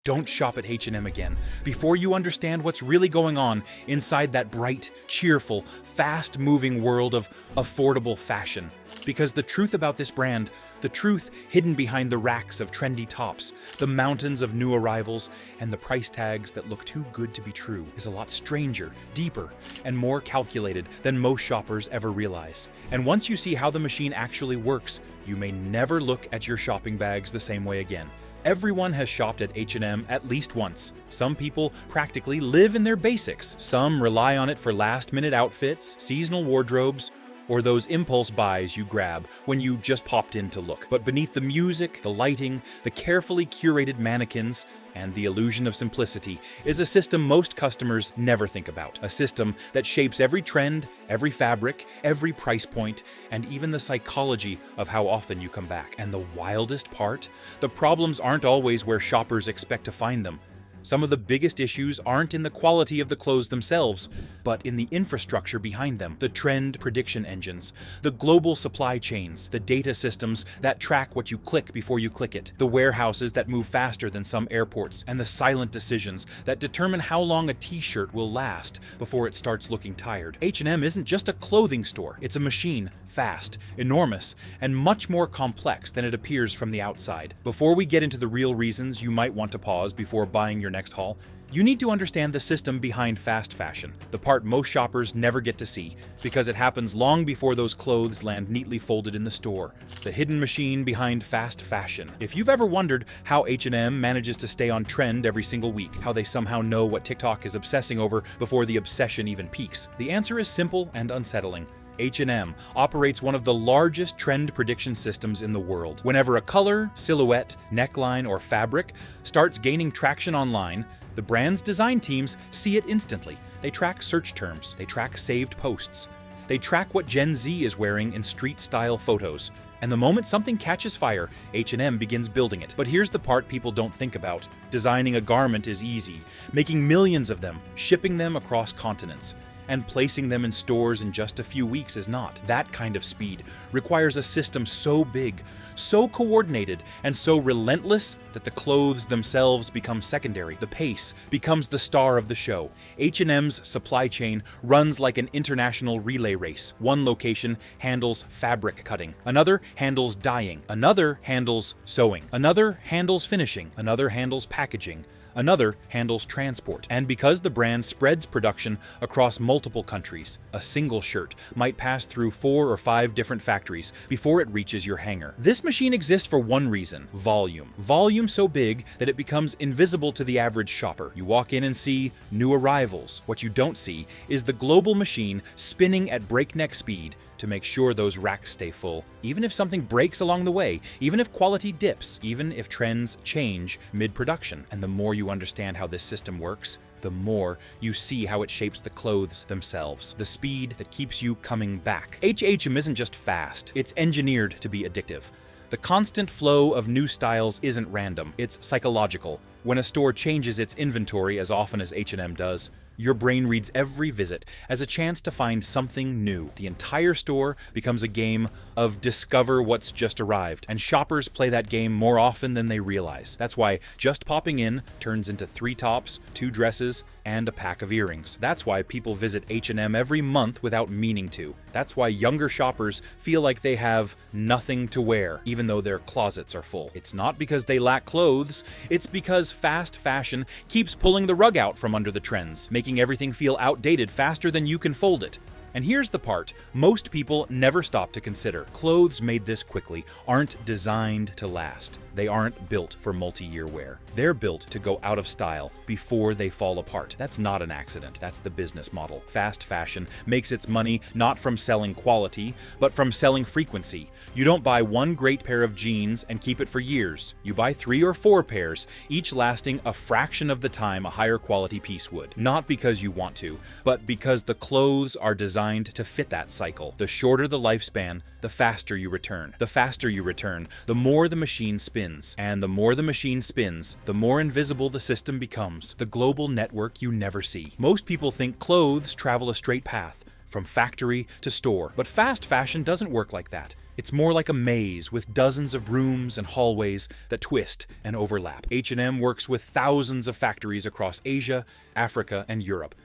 Don't shop at H&M again before you understand what's really going on inside that bright, cheerful, fast-moving world of affordable fashion. Because the truth about this brand, the truth hidden behind the racks of trendy tops, the mountains of new arrivals, and the price tags that look too good to be true, is a lot stranger, deeper, and more calculated than most shoppers ever realize. And once you see how the machine actually works, you may never look at your shopping bags the same way again. Everyone has shopped at H&M at least once. Some people practically live in their basics. Some rely on it for last-minute outfits, seasonal wardrobes, or those impulse buys you grab when you just popped in to look. But beneath the music, the lighting, the carefully curated mannequins, and the illusion of simplicity is a system most customers never think about. A system that shapes every trend, every fabric, every price point, and even the psychology of how often you come back. And the wildest part? The problems aren't always where shoppers expect to find them. Some of the biggest issues aren't in the quality of the clothes themselves, but in the infrastructure behind them. The trend prediction engines, the global supply chains, the data systems that track what you click before you click it, the warehouses that move faster than some airports, and the silent decisions that determine how long a t-shirt will last before it starts looking tired. H&M isn't just a clothing store, it's a machine, fast, enormous, and much more complex than it appears from the outside. Before we get into the real reasons you might want to pause before buying your next haul, you need to understand the system behind fast fashion, the part most shoppers never get to see, because it happens long before those clothes land neatly folded in the store. The hidden machine behind fast fashion. If you've ever wondered how H&M manages to stay on trend every single week, how they somehow know what TikTok is obsessing over before the obsession even peaks, the answer is simple and unsettling. H&M operates one of the largest trend prediction systems in the world. Whenever a color, silhouette, neckline, or fabric starts gaining traction online, the brand's design teams see it instantly. They track search terms, they track saved posts, they track what Gen Z is wearing in street-style photos. And the moment something catches fire, H&M begins building it. But here's the part people don't think about. Designing a garment is easy. Making millions of them, shipping them across continents, and placing them in stores in just a few weeks is not. That kind of speed requires a system so big, so coordinated, and so relentless that the clothes themselves become secondary. The pace becomes the star of the show. H&M's supply chain runs like an international relay race. One location handles fabric cutting, another handles dyeing, another handles sewing, another handles finishing, another handles packaging, another handles transport. And because the brand spreads production across multiple countries, a single shirt might pass through 4 or 5 different factories before it reaches your hanger. This machine exists for one reason: volume. Volume so big that it becomes invisible to the average shopper. You walk in and see new arrivals. What you don't see is the global machine spinning at breakneck speed to make sure those racks stay full. Even if something breaks along the way, even if quality dips, even if trends change mid-production. And the more you understand how this system works, the more you see how it shapes the clothes themselves, the speed that keeps you coming back. H&M isn't just fast, it's engineered to be addictive. The constant flow of new styles isn't random, it's psychological. When a store changes its inventory as often as H&M does, your brain reads every visit as a chance to find something new. The entire store becomes a game of discover what's just arrived, and shoppers play that game more often than they realize. That's why just popping in turns into 3 tops, 2 dresses, and a pack of earrings. That's why people visit H&M every month without meaning to. That's why younger shoppers feel like they have nothing to wear, even though their closets are full. It's not because they lack clothes, it's because fast fashion keeps pulling the rug out from under the trends, making everything feel outdated faster than you can fold it. And here's the part most people never stop to consider. Clothes made this quickly aren't designed to last. They aren't built for multi-year wear. They're built to go out of style before they fall apart. That's not an accident. That's the business model. Fast fashion makes its money not from selling quality, but from selling frequency. You don't buy one great pair of jeans and keep it for years. You buy 3 or 4 pairs, each lasting a fraction of the time a higher quality piece would. Not because you want to, but because the clothes are designed to fit that cycle. The shorter the lifespan, the faster you return. The faster you return, the more the machine spins. And the more the machine spins, the more invisible the system becomes, the global network you never see. Most people think clothes travel a straight path, from factory to store. But fast fashion doesn't work like that. It's more like a maze with dozens of rooms and hallways that twist and overlap. H&M works with thousands of factories across Asia, Africa, and Europe.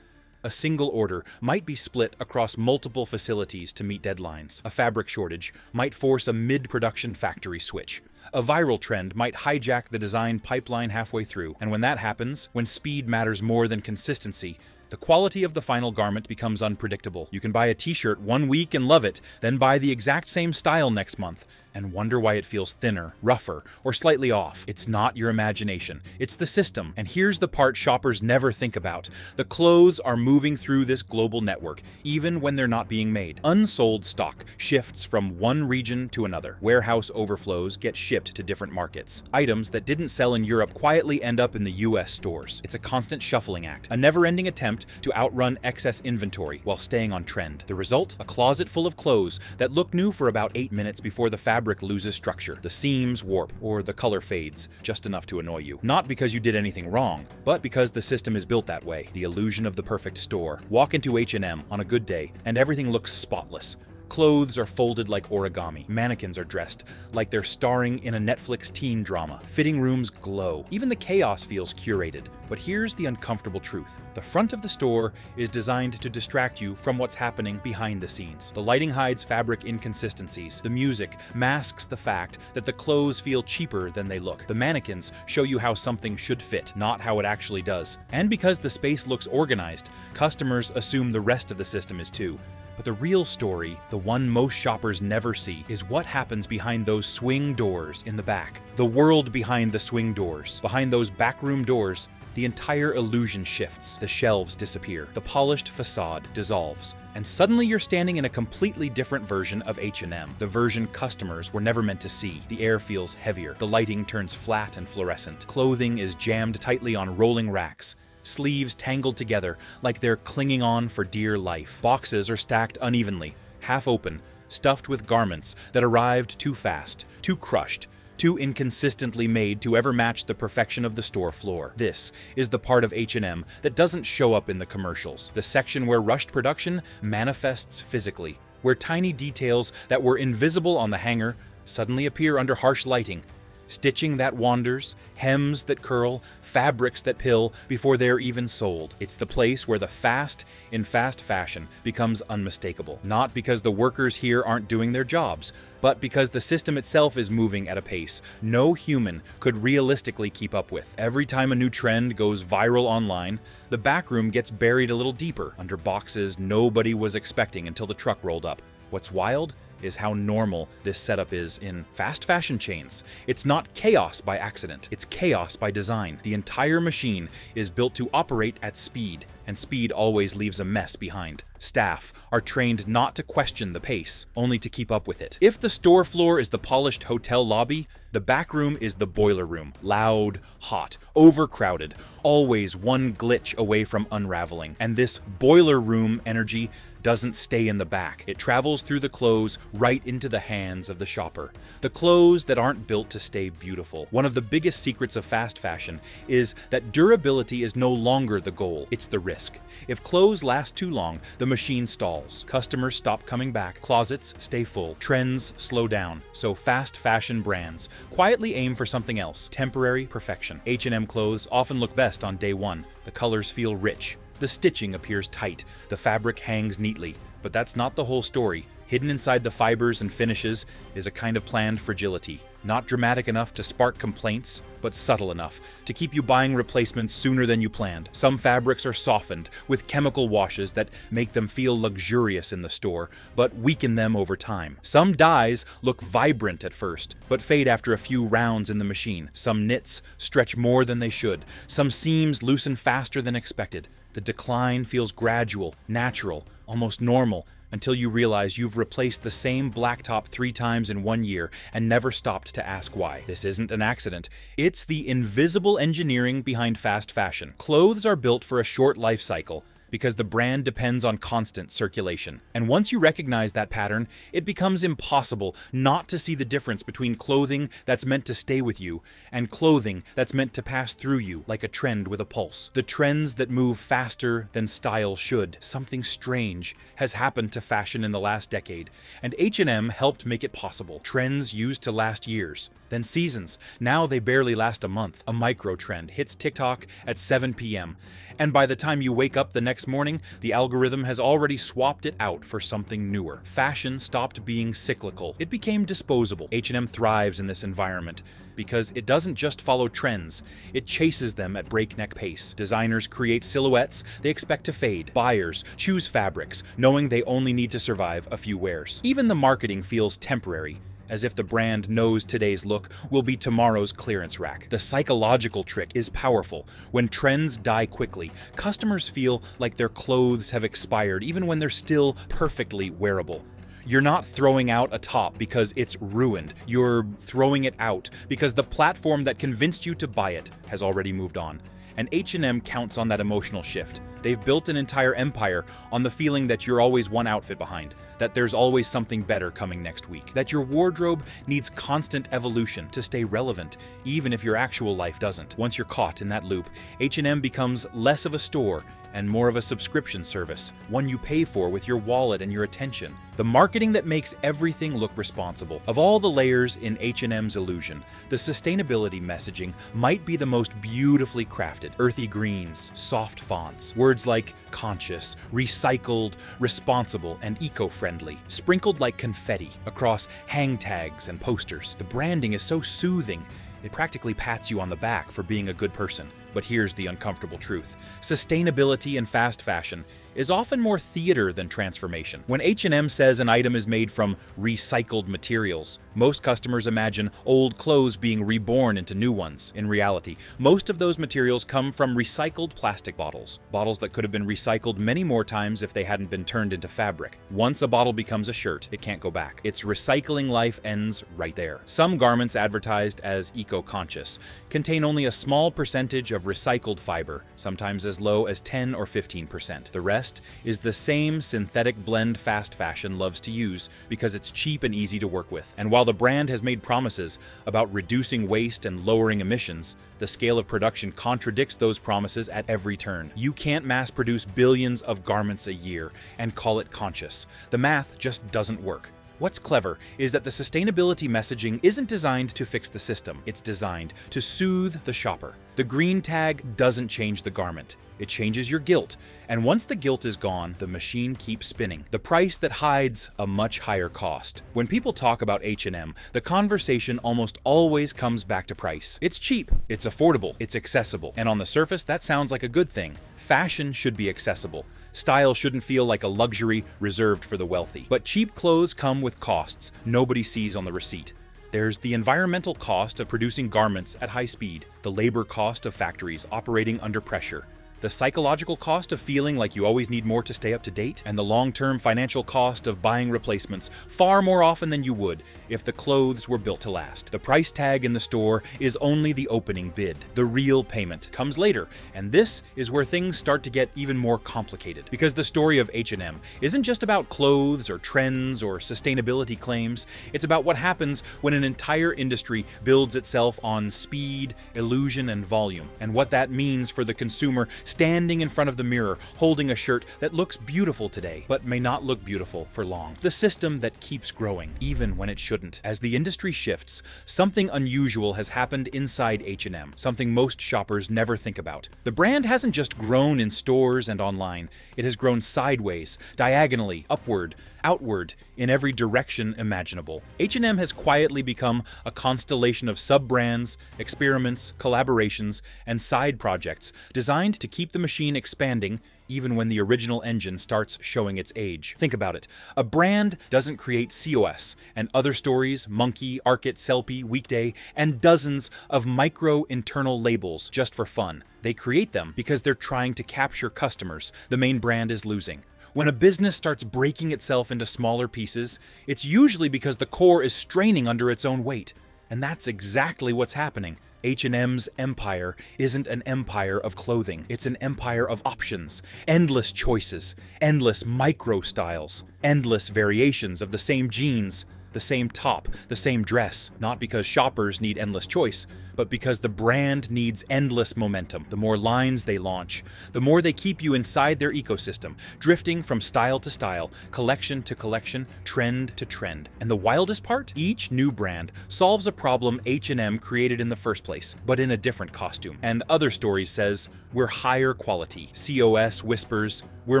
A single order might be split across multiple facilities to meet deadlines. A fabric shortage might force a mid-production factory switch. A viral trend might hijack the design pipeline halfway through. And when that happens, when speed matters more than consistency, the quality of the final garment becomes unpredictable. You can buy a t-shirt one week and love it, then buy the exact same style next month and wonder why it feels thinner, rougher, or slightly off. It's not your imagination, it's the system. And here's the part shoppers never think about. The clothes are moving through this global network, even when they're not being made. Unsold stock shifts from one region to another. Warehouse overflows get shipped to different markets. Items that didn't sell in Europe quietly end up in the US stores. It's a constant shuffling act, a never-ending attempt to outrun excess inventory while staying on trend. The result? A closet full of clothes that look new for about 8 minutes before the fabric loses structure. The seams warp, or the color fades, just enough to annoy you. Not because you did anything wrong, but because the system is built that way. The illusion of the perfect store. Walk into H&M on a good day, and everything looks spotless. Clothes are folded like origami. Mannequins are dressed like they're starring in a Netflix teen drama. Fitting rooms glow. Even the chaos feels curated. But here's the uncomfortable truth. The front of the store is designed to distract you from what's happening behind the scenes. The lighting hides fabric inconsistencies. The music masks the fact that the clothes feel cheaper than they look. The mannequins show you how something should fit, not how it actually does. And because the space looks organized, customers assume the rest of the system is too. But the real story, the one most shoppers never see, is what happens behind those swing doors in the back. The world behind the swing doors. Behind those backroom doors, the entire illusion shifts. The shelves disappear. The polished facade dissolves. And suddenly you're standing in a completely different version of H&M. The version customers were never meant to see. The air feels heavier. The lighting turns flat and fluorescent. Clothing is jammed tightly on rolling racks. Sleeves tangled together like they're clinging on for dear life. Boxes are stacked unevenly, half open, stuffed with garments that arrived too fast, too crushed, too inconsistently made to ever match the perfection of the store floor. This is the part of H&M that doesn't show up in the commercials. The section where rushed production manifests physically, where tiny details that were invisible on the hanger suddenly appear under harsh lighting. Stitching that wanders, hems that curl, fabrics that pill before they're even sold. It's the place where the fast in fast fashion becomes unmistakable. Not because the workers here aren't doing their jobs, but because the system itself is moving at a pace no human could realistically keep up with. Every time a new trend goes viral online, the backroom gets buried a little deeper, under boxes nobody was expecting until the truck rolled up. What's wild is how normal this setup is in fast fashion chains. It's not chaos by accident, it's chaos by design. The entire machine is built to operate at speed, and speed always leaves a mess behind. Staff are trained not to question the pace, only to keep up with it. If the store floor is the polished hotel lobby, the back room is the boiler room. Loud, hot, overcrowded, always one glitch away from unraveling. And this boiler room energy doesn't stay in the back. It travels through the clothes right into the hands of the shopper. The clothes that aren't built to stay beautiful. One of the biggest secrets of fast fashion is that durability is no longer the goal, it's the risk. If clothes last too long, the machine stalls. Customers stop coming back. Closets stay full. Trends slow down. So fast fashion brands quietly aim for something else, temporary perfection. H&M clothes often look best on day one. The colors feel rich. The stitching appears tight, the fabric hangs neatly, but that's not the whole story. Hidden inside the fibers and finishes is a kind of planned fragility, not dramatic enough to spark complaints, but subtle enough to keep you buying replacements sooner than you planned. Some fabrics are softened with chemical washes that make them feel luxurious in the store, but weaken them over time. Some dyes look vibrant at first, but fade after a few rounds in the machine. Some knits stretch more than they should. Some seams loosen faster than expected. The decline feels gradual, natural, almost normal, until you realize you've replaced the same black top 3 times in 1 year and never stopped to ask why. This isn't an accident. It's the invisible engineering behind fast fashion. Clothes are built for a short life cycle. because the brand depends on constant circulation. And once you recognize that pattern, it becomes impossible not to see the difference between clothing that's meant to stay with you and clothing that's meant to pass through you like a trend with a pulse. The trends that move faster than style should. Something strange has happened to fashion in the last decade, and H&M helped make it possible. Trends used to last years, then seasons. Now they barely last a month. A micro trend hits TikTok at 7 p.m. and by the time you wake up the next morning, the algorithm has already swapped it out for something newer. Fashion stopped being cyclical. It became disposable. H&M thrives in this environment because it doesn't just follow trends, it chases them at breakneck pace. Designers create silhouettes they expect to fade. Buyers choose fabrics, knowing they only need to survive a few wears. Even the marketing feels temporary, as if the brand knows today's look will be tomorrow's clearance rack. The psychological trick is powerful. When trends die quickly, customers feel like their clothes have expired even when they're still perfectly wearable. You're not throwing out a top because it's ruined. You're throwing it out because the platform that convinced you to buy it has already moved on. And H&M counts on that emotional shift. They've built an entire empire on the feeling that you're always one outfit behind, that there's always something better coming next week, that your wardrobe needs constant evolution to stay relevant, even if your actual life doesn't. Once you're caught in that loop, H&M becomes less of a store and more of a subscription service, one you pay for with your wallet and your attention. The marketing that makes everything look responsible. Of all the layers in H&M's illusion, the sustainability messaging might be the most beautifully crafted. Earthy greens, soft fonts, words like conscious, recycled, responsible, and eco-friendly, sprinkled like confetti across hang tags and posters. The branding is so soothing, it practically pats you on the back for being a good person. But here's the uncomfortable truth. Sustainability in fast fashion is often more theater than transformation. When H&M says an item is made from recycled materials, most customers imagine old clothes being reborn into new ones. In reality, most of those materials come from recycled plastic bottles, bottles that could have been recycled many more times if they hadn't been turned into fabric. Once a bottle becomes a shirt, it can't go back. Its recycling life ends right there. Some garments advertised as eco-conscious contain only a small percentage of recycled fiber, sometimes as low as 10 or 15%. The rest is the same synthetic blend fast fashion loves to use because it's cheap and easy to work with. And while the brand has made promises about reducing waste and lowering emissions, the scale of production contradicts those promises at every turn. You can't mass produce billions of garments a year and call it conscious. The math just doesn't work. What's clever is that the sustainability messaging isn't designed to fix the system. It's designed to soothe the shopper. The green tag doesn't change the garment. It changes your guilt. And once the guilt is gone, the machine keeps spinning. The price that hides a much higher cost. When people talk about H&M, the conversation almost always comes back to price. It's cheap, it's affordable, it's accessible. And on the surface, that sounds like a good thing. Fashion should be accessible. Style shouldn't feel like a luxury reserved for the wealthy. But cheap clothes come with costs nobody sees on the receipt. There's the environmental cost of producing garments at high speed, the labor cost of factories operating under pressure, the psychological cost of feeling like you always need more to stay up to date, and the long-term financial cost of buying replacements far more often than you would if the clothes were built to last. The price tag in the store is only the opening bid. The real payment comes later, and this is where things start to get even more complicated. Because the story of H&M isn't just about clothes or trends or sustainability claims, it's about what happens when an entire industry builds itself on speed, illusion, and volume, and what that means for the consumer standing in front of the mirror, holding a shirt that looks beautiful today, but may not look beautiful for long. The system that keeps growing, even when it shouldn't. As the industry shifts, something unusual has happened inside H&M, something most shoppers never think about. The brand hasn't just grown in stores and online, it has grown sideways, diagonally, upward, outward, in every direction imaginable. H&M has quietly become a constellation of sub-brands, experiments, collaborations, and side projects designed to keep the machine expanding even when the original engine starts showing its age. Think about it. A brand doesn't create COS and Other Stories, Monkey, Arket, Selfie, Weekday, and dozens of micro internal labels just for fun. They create them because they're trying to capture customers the main brand is losing. When a business starts breaking itself into smaller pieces, it's usually because the core is straining under its own weight. And that's exactly what's happening. H&M's empire isn't an empire of clothing. It's an empire of options, endless choices, endless micro-styles, endless variations of the same jeans, the same top, the same dress, not because shoppers need endless choice, but because the brand needs endless momentum. The more lines they launch, the more they keep you inside their ecosystem, drifting from style to style, collection to collection, trend to trend. And the wildest part? Each new brand solves a problem H&M created in the first place, but in a different costume. And Other Stories says, we're higher quality. COS whispers, we're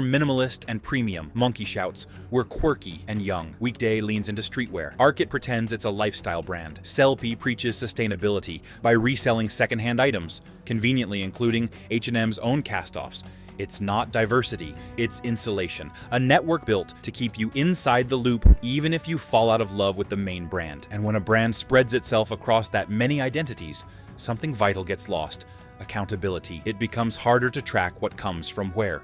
minimalist and premium. Monkey shouts, we're quirky and young. Weekday leans into streetwear. Arket pretends it's a lifestyle brand. Sellpy preaches sustainability by reselling secondhand items, conveniently including H&M's own cast-offs. It's not diversity, it's insulation, a network built to keep you inside the loop even if you fall out of love with the main brand. And when a brand spreads itself across that many identities, something vital gets lost: accountability. It becomes harder to track what comes from where.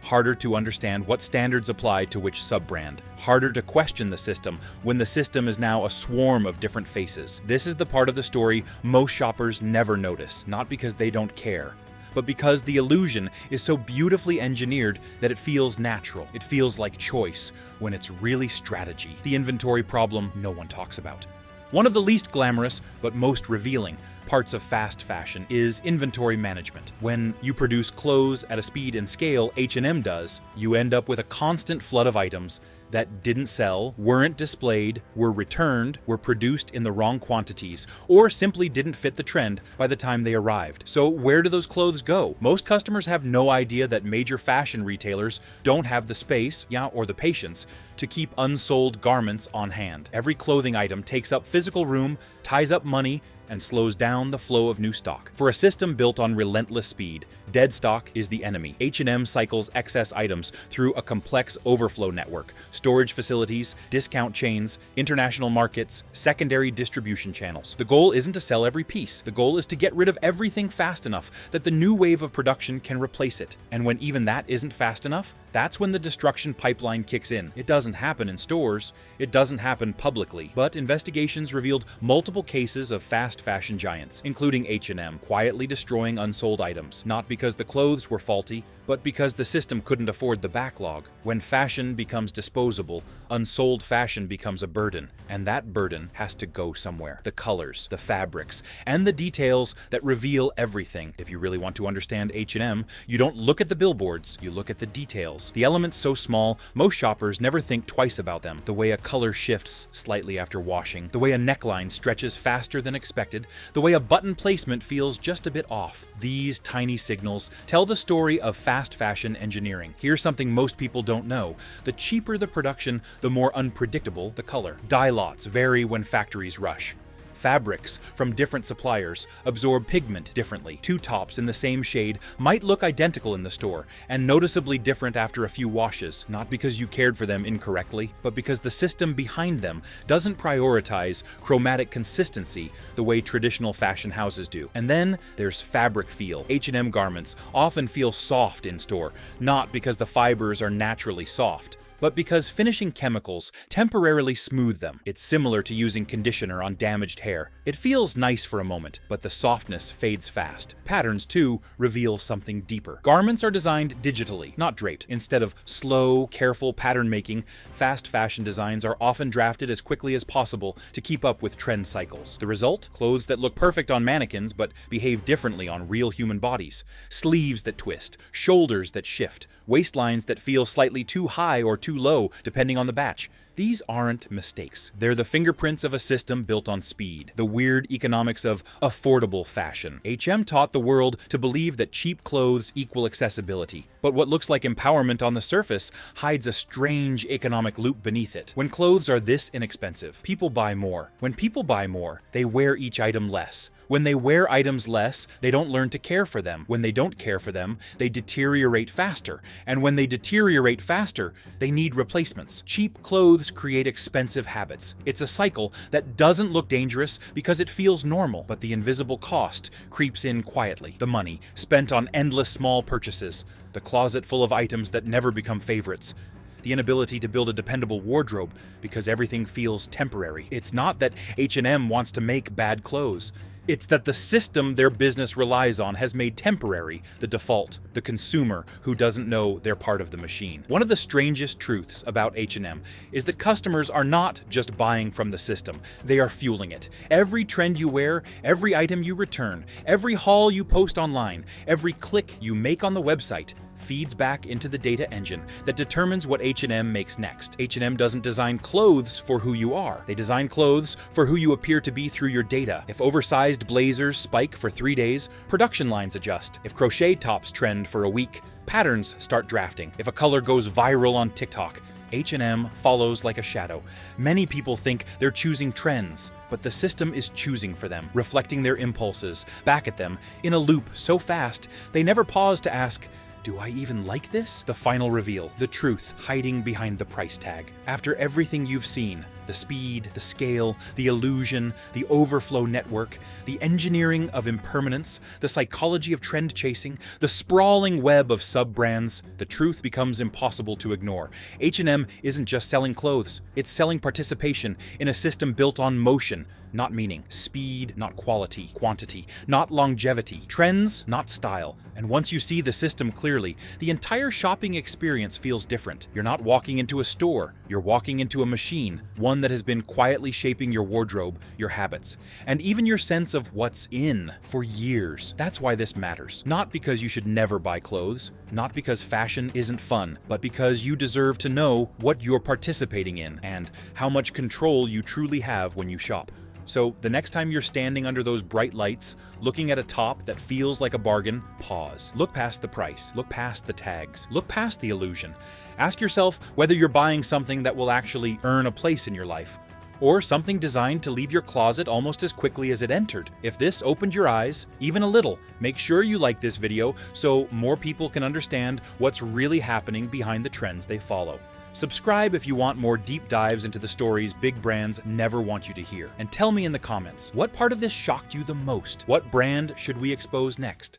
Harder to understand what standards apply to which sub-brand. Harder to question the system when the system is now a swarm of different faces. This is the part of the story most shoppers never notice, not because they don't care, but because the illusion is so beautifully engineered that it feels natural. It feels like choice, when it's really strategy. The inventory problem no one talks about. One of the least glamorous, but most revealing, parts of fast fashion is inventory management. When you produce clothes at a speed and scale H&M does, you end up with a constant flood of items that didn't sell, weren't displayed, were returned, were produced in the wrong quantities, or simply didn't fit the trend by the time they arrived. So where do those clothes go? Most customers have no idea that major fashion retailers don't have the space, or the patience, to keep unsold garments on hand. Every clothing item takes up physical room, ties up money, and slows down the flow of new stock. For a system built on relentless speed, dead stock is the enemy. H&M cycles excess items through a complex overflow network, storage facilities, discount chains, international markets, secondary distribution channels. The goal isn't to sell every piece. The goal is to get rid of everything fast enough that the new wave of production can replace it. And when even that isn't fast enough, that's when the destruction pipeline kicks in. It doesn't happen in stores. It doesn't happen publicly. But investigations revealed multiple cases of fast fashion giants, including H&M, quietly destroying unsold items, not because the clothes were faulty, but because the system couldn't afford the backlog. When fashion becomes disposable, unsold fashion becomes a burden, and that burden has to go somewhere. The colors, the fabrics, and the details that reveal everything. If you really want to understand H&M, you don't look at the billboards, you look at the details. The elements so small, most shoppers never think twice about them. The way a color shifts slightly after washing, the way a neckline stretches faster than expected, the way a button placement feels just a bit off. These tiny signals tell the story of fast fashion engineering. Here's something most people don't know. The cheaper the production, the more unpredictable the color. Dye lots vary when factories rush. Fabrics from different suppliers absorb pigment differently. Two tops in the same shade might look identical in the store and noticeably different after a few washes, not because you cared for them incorrectly, but because the system behind them doesn't prioritize chromatic consistency the way traditional fashion houses do. And then there's fabric feel. H&M garments often feel soft in store, not because the fibers are naturally soft, but because finishing chemicals temporarily smooth them. It's similar to using conditioner on damaged hair. It feels nice for a moment, but the softness fades fast. Patterns, too, reveal something deeper. Garments are designed digitally, not draped. Instead of slow, careful pattern making, fast fashion designs are often drafted as quickly as possible to keep up with trend cycles. The result? Clothes that look perfect on mannequins but behave differently on real human bodies. Sleeves that twist, shoulders that shift, waistlines that feel slightly too high or too low, depending on the batch. These aren't mistakes. They're the fingerprints of a system built on speed, the weird economics of affordable fashion. H&M taught the world to believe that cheap clothes equal accessibility, but what looks like empowerment on the surface hides a strange economic loop beneath it. When clothes are this inexpensive, people buy more. When people buy more, they wear each item less. When they wear items less, they don't learn to care for them. When they don't care for them, they deteriorate faster. And when they deteriorate faster, they need replacements. Cheap clothes create expensive habits. It's a cycle that doesn't look dangerous because it feels normal, but the invisible cost creeps in quietly. The money spent on endless small purchases, the closet full of items that never become favorites, the inability to build a dependable wardrobe because everything feels temporary. It's not that H&M wants to make bad clothes. It's that the system their business relies on has made temporary the default, the consumer who doesn't know they're part of the machine. One of the strangest truths about H&M is that customers are not just buying from the system, they are fueling it. Every trend you wear, every item you return, every haul you post online, every click you make on the website feeds back into the data engine that determines what H&M makes next. H&M doesn't design clothes for who you are. They design clothes for who you appear to be through your data. If oversized blazers spike for 3 days, production lines adjust. If crochet tops trend for a week, patterns start drafting. If a color goes viral on TikTok, H&M follows like a shadow. Many people think they're choosing trends, but the system is choosing for them, reflecting their impulses back at them in a loop so fast they never pause to ask, do I even like this? The final reveal, the truth hiding behind the price tag. After everything you've seen, the speed, the scale, the illusion, the overflow network, the engineering of impermanence, the psychology of trend chasing, the sprawling web of sub-brands, the truth becomes impossible to ignore. H&M isn't just selling clothes, it's selling participation in a system built on motion, not meaning, speed, not quality, quantity, not longevity, trends, not style. And once you see the system clearly, the entire shopping experience feels different. You're not walking into a store, you're walking into a machine, one that has been quietly shaping your wardrobe, your habits, and even your sense of what's in for years. That's why this matters. Not because you should never buy clothes, not because fashion isn't fun, but because you deserve to know what you're participating in and how much control you truly have when you shop. So the next time you're standing under those bright lights, looking at a top that feels like a bargain, pause. Look past the price, look past the tags, look past the illusion. Ask yourself whether you're buying something that will actually earn a place in your life, or something designed to leave your closet almost as quickly as it entered. If this opened your eyes, even a little, make sure you like this video so more people can understand what's really happening behind the trends they follow. Subscribe if you want more deep dives into the stories big brands never want you to hear. And tell me in the comments, what part of this shocked you the most? What brand should we expose next?